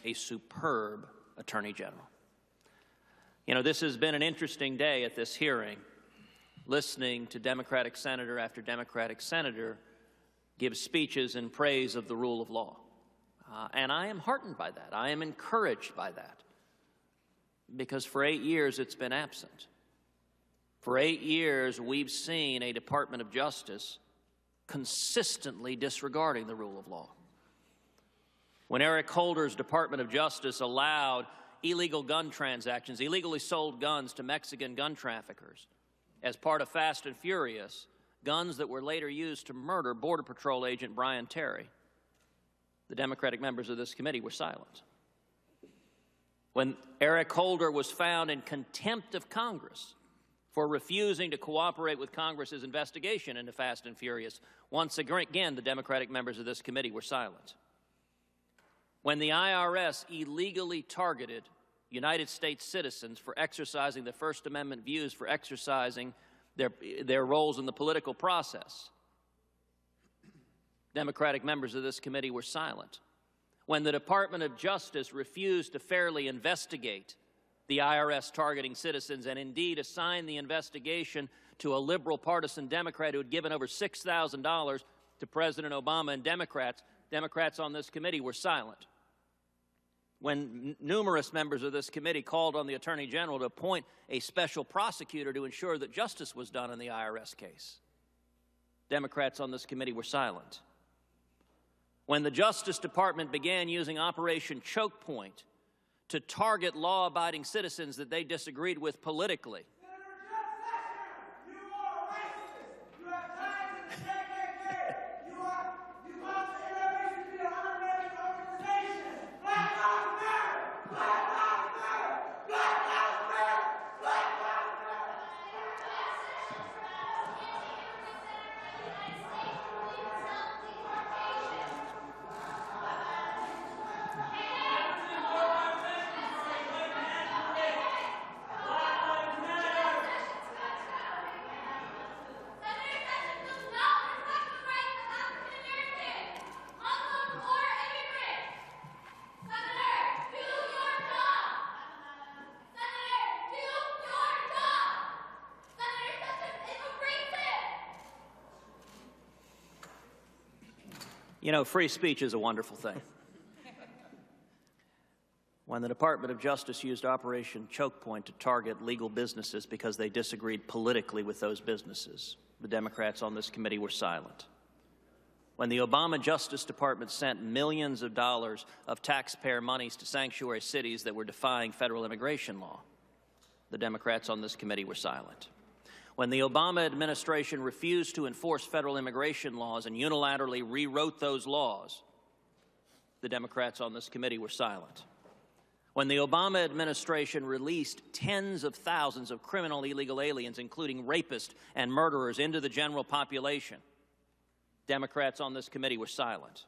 a superb Attorney General. You know, this has been an interesting day at this hearing, listening to Democratic senator after Democratic senator give speeches in praise of the rule of law. And I am heartened by that. I am encouraged by that. Because for 8 years it's been absent. For 8 years we've seen a Department of Justice consistently disregarding the rule of law. When Eric Holder's Department of Justice allowed illegal gun transactions, illegally sold guns to Mexican gun traffickers as part of Fast and Furious, guns that were later used to murder Border Patrol agent Brian Terry, the Democratic members of this committee were silent. When Eric Holder was found in contempt of Congress for refusing to cooperate with Congress's investigation into Fast and Furious, once again the Democratic members of this committee were silent. When the IRS illegally targeted United States citizens for exercising the First Amendment views, for exercising their roles in the political process, Democratic members of this committee were silent. When the Department of Justice refused to fairly investigate the IRS targeting citizens and indeed assign the investigation to a liberal partisan Democrat who had given over $6,000 to President Obama and Democrats on this committee were silent. When numerous members of this committee called on the Attorney General to appoint a special prosecutor to ensure that justice was done in the IRS case, Democrats on this committee were silent. When the Justice Department began using Operation Choke Point to target law-abiding citizens that they disagreed with politically, you know, free speech is a wonderful thing. When the Department of Justice used Operation Choke Point to target legal businesses because they disagreed politically with those businesses, the Democrats on this committee were silent. When the Obama Justice Department sent millions of dollars of taxpayer monies to sanctuary cities that were defying federal immigration law, the Democrats on this committee were silent. When the Obama administration refused to enforce federal immigration laws and unilaterally rewrote those laws, the Democrats on this committee were silent. When the Obama administration released tens of thousands of criminal illegal aliens, including rapists and murderers, into the general population, Democrats on this committee were silent.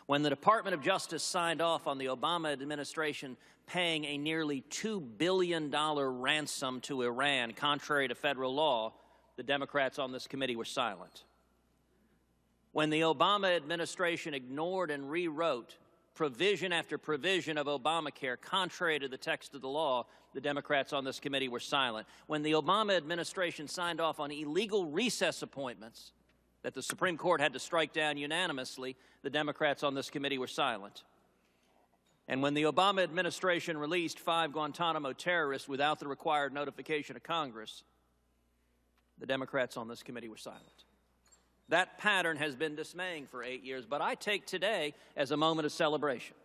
When the Department of Justice signed off on the Obama administration paying a nearly $2 billion ransom to Iran, contrary to federal law, the Democrats on this committee were silent. When the Obama administration ignored and rewrote provision after provision of Obamacare, contrary to the text of the law, the Democrats on this committee were silent. When the Obama administration signed off on illegal recess appointments that the Supreme Court had to strike down unanimously, the Democrats on this committee were silent. And when the Obama administration released 5 Guantanamo terrorists without the required notification of Congress, the Democrats on this committee were silent. That pattern has been dismaying for 8 years, but I take today as a moment of celebration.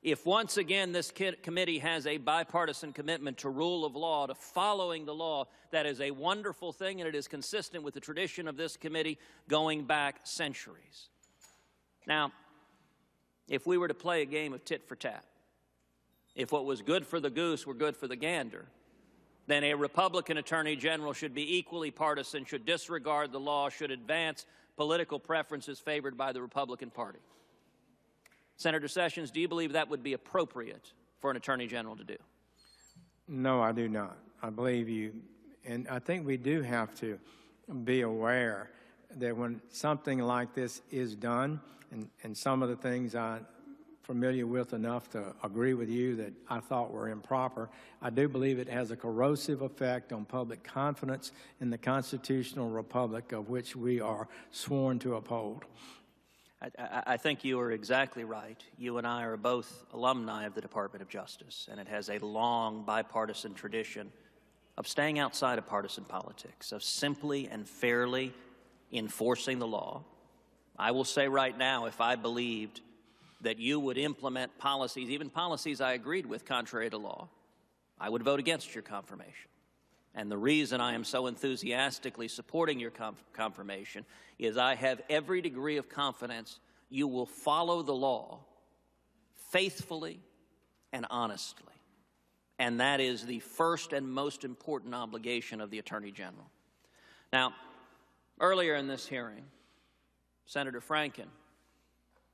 If once again this committee has a bipartisan commitment to rule of law, to following the law, that is a wonderful thing, and it is consistent with the tradition of this committee going back centuries. Now, if we were to play a game of tit for tat, if what was good for the goose were good for the gander, then a Republican Attorney General should be equally partisan, should disregard the law, should advance political preferences favored by the Republican Party. Senator Sessions, do you believe that would be appropriate for an Attorney General to do? No, I do not. I believe you, and I think we do have to be aware that when something like this is done, and some of the things I familiar with enough to agree with you that I thought were improper. I do believe it has a corrosive effect on public confidence in the constitutional republic of which we are sworn to uphold. I think you are exactly right. You and I are both alumni of the Department of Justice, and it has a long bipartisan tradition of staying outside of partisan politics, of simply and fairly enforcing the law. I will say right now, if I believed that you would implement policies, even policies I agreed with contrary to law, I would vote against your confirmation. And the reason I am so enthusiastically supporting your confirmation is I have every degree of confidence you will follow the law faithfully and honestly. And that is the first and most important obligation of the Attorney General. Now, earlier in this hearing, Senator Franken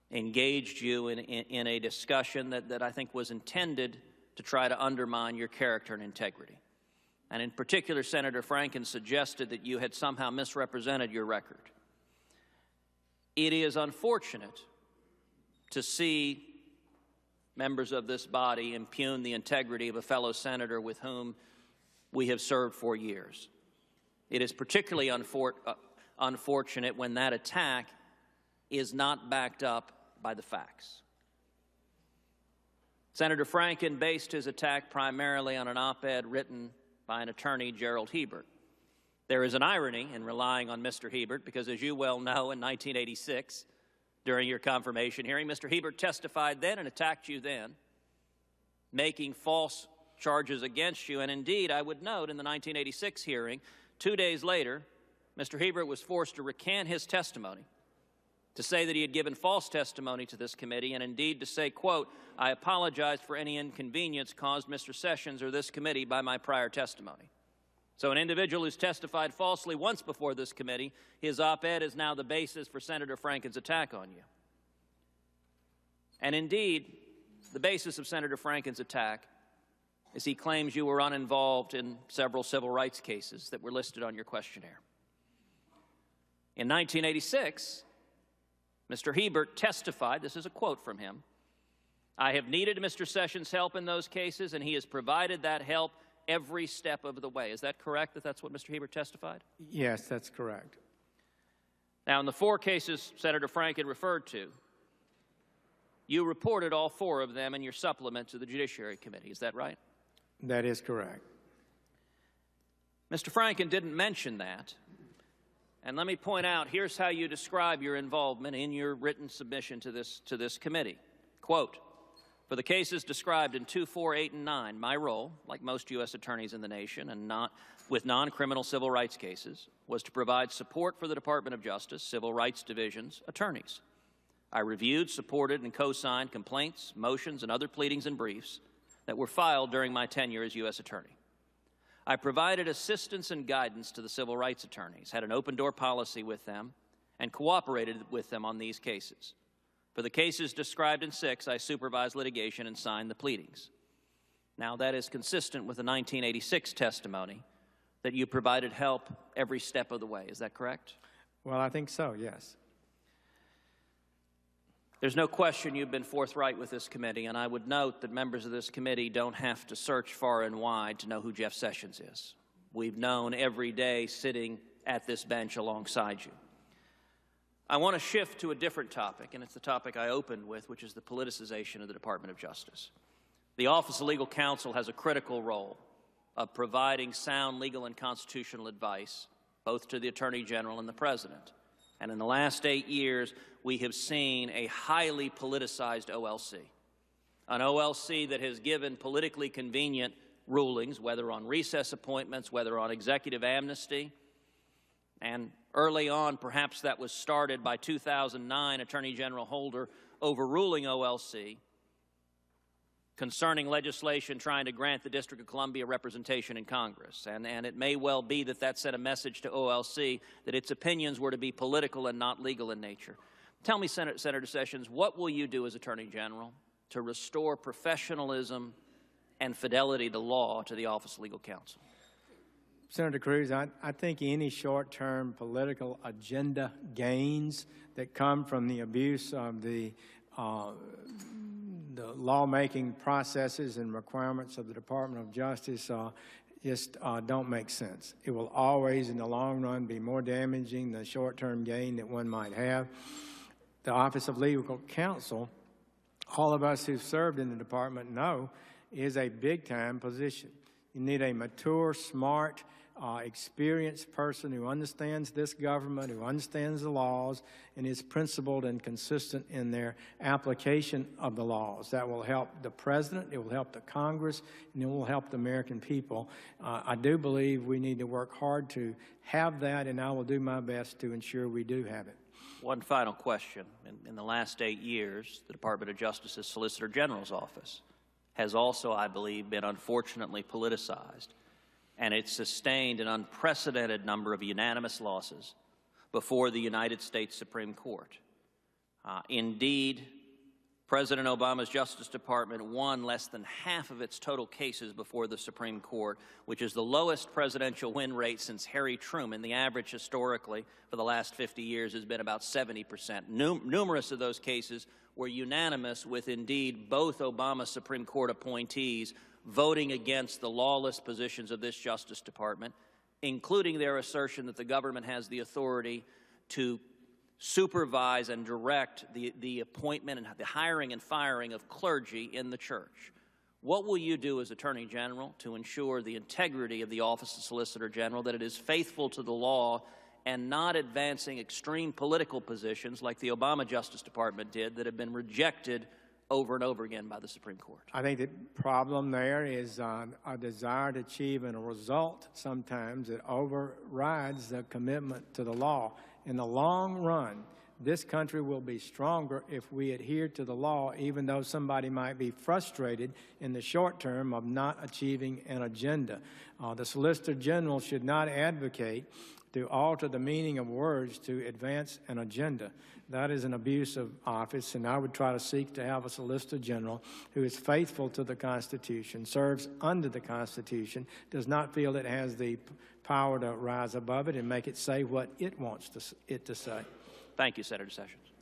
engaged you in a discussion that I think was intended to try to undermine your character and integrity. And in particular, Senator Franken suggested that you had somehow misrepresented your record. It is unfortunate to see members of this body impugn the integrity of a fellow senator with whom we have served for years. It is particularly unfortunate when that attack is not backed up by the facts. Senator Franken based his attack primarily on an op-ed written by an attorney, Gerald Hebert. There is an irony in relying on Mr. Hebert because, as you well know, in 1986, during your confirmation hearing, Mr. Hebert testified then and attacked you then, making false charges against you. And indeed, I would note in the 1986 hearing, 2 days later, Mr. Hebert was forced to recant his testimony, to say that he had given false testimony to this committee, and indeed to say, quote, "I apologize for any inconvenience caused Mr. Sessions or this committee by my prior testimony." So an individual who's testified falsely once before this committee, his op-ed is now the basis for Senator Franken's attack on you. And indeed, the basis of Senator Franken's attack is he claims you were uninvolved in several civil rights cases that were listed on your questionnaire. In 1986, Mr. Hebert testified, this is a quote from him, "I have needed Mr. Sessions' help in those cases, and he has provided that help every step of the way." Is that correct, that that's what Mr. Hebert testified? Yes, that's correct. Now, in the 4 cases Senator Franken referred to, you reported all 4 of them in your supplement to the Judiciary Committee. Is that right? That is correct. Mr. Franken didn't mention that. And let me point out, here's how you describe your involvement in your written submission to this committee. Quote, "For the cases described in 2, 4, 8, and 9, my role, like most U.S. attorneys in the nation and with non-criminal civil rights cases, was to provide support for the Department of Justice, Civil Rights Division's attorneys. I reviewed, supported, and co-signed complaints, motions, and other pleadings and briefs that were filed during my tenure as U.S. Attorney. I provided assistance and guidance to the civil rights attorneys, had an open-door policy with them, and cooperated with them on these cases. For the cases described in 6, I supervised litigation and signed the pleadings." Now, that is consistent with the 1986 testimony that you provided help every step of the way. Is that correct? Well, I think so, yes. There's no question you've been forthright with this committee, and I would note that members of this committee don't have to search far and wide to know who Jeff Sessions is. We've known every day sitting at this bench alongside you. I want to shift to a different topic, and it's the topic I opened with, which is the politicization of the Department of Justice. The Office of Legal Counsel has a critical role of providing sound legal and constitutional advice, both to the Attorney General and the President. And in the last 8 years, we have seen a highly politicized OLC, an OLC that has given politically convenient rulings, whether on recess appointments, whether on executive amnesty. And early on, perhaps that was started by 2009 Attorney General Holder overruling OLC concerning legislation trying to grant the District of Columbia representation in Congress. And it may well be that that sent a message to OLC that its opinions were to be political and not legal in nature. Tell me, Senator Sessions, what will you do as Attorney General to restore professionalism and fidelity to law to the Office of Legal Counsel? Senator Cruz, I think any short-term political agenda gains that come from the abuse of the lawmaking processes and requirements of the Department of Justice just don't make sense. It will always, in the long run, be more damaging than the short-term gain that one might have. The Office of Legal Counsel, all of us who've served in the department know, is a big-time position. You need a mature, smart, experienced person who understands this government, who understands the laws, and is principled and consistent in their application of the laws. That will help the President, it will help the Congress, and it will help the American people. I do believe we need to work hard to have that, and I will do my best to ensure we do have it. One final question. In the last 8 years, the Department of Justice's Solicitor General's office has also, I believe, been unfortunately politicized, and it's sustained an unprecedented number of unanimous losses before the United States Supreme Court. Indeed, President Obama's Justice Department won less than half of its total cases before the Supreme Court, which is the lowest presidential win rate since Harry Truman. The average historically for the last 50 years has been about 70%. Numerous of those cases were unanimous, with indeed both Obama Supreme Court appointees voting against the lawless positions of this Justice Department, including their assertion that the government has the authority to supervise and direct the appointment and the hiring and firing of clergy in the church. What will you do as Attorney General to ensure the integrity of the Office of Solicitor General, that it is faithful to the law and not advancing extreme political positions like the Obama Justice Department did that have been rejected over and over again by the Supreme Court? I think the problem there is a desire to achieve a result sometimes that overrides the commitment to the law. In the long run, this country will be stronger if we adhere to the law, even though somebody might be frustrated in the short term of not achieving an agenda. The Solicitor General should not advocate to alter the meaning of words to advance an agenda. That is an abuse of office, and I would try to seek to have a Solicitor General who is faithful to the Constitution, serves under the Constitution, does not feel it has the power to rise above it and make it say what it wants it to say. Thank you, Senator Sessions.